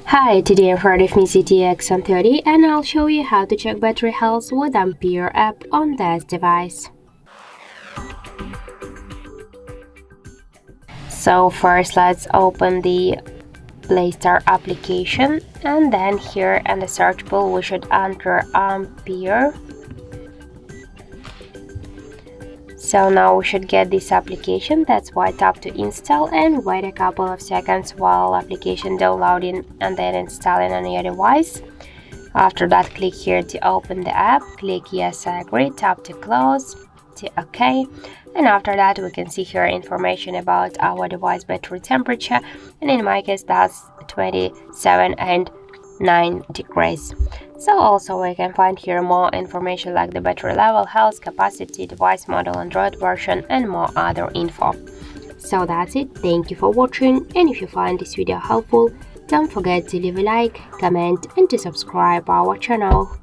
Hi, today I've heard of me ZTE Axon 30 and I'll show you how to check battery health with Ampere app on this device. So first let's open the Play Store application, and then here in the search bar we should enter Ampere. So now we should get this application. That's why tap to install and wait a couple of seconds while application downloading and then installing on your device. After that, click here to open the app, click yes I agree, tap to close, to OK, and after that we can see here information about our device battery temperature, and in my case that's 27 and 9 degrees. So also we can find here more information like the battery level, health, capacity, device model, Android version, and more other info. So that's it, thank you for watching, and if you find this video helpful, don't forget to leave a like, comment and to subscribe our channel.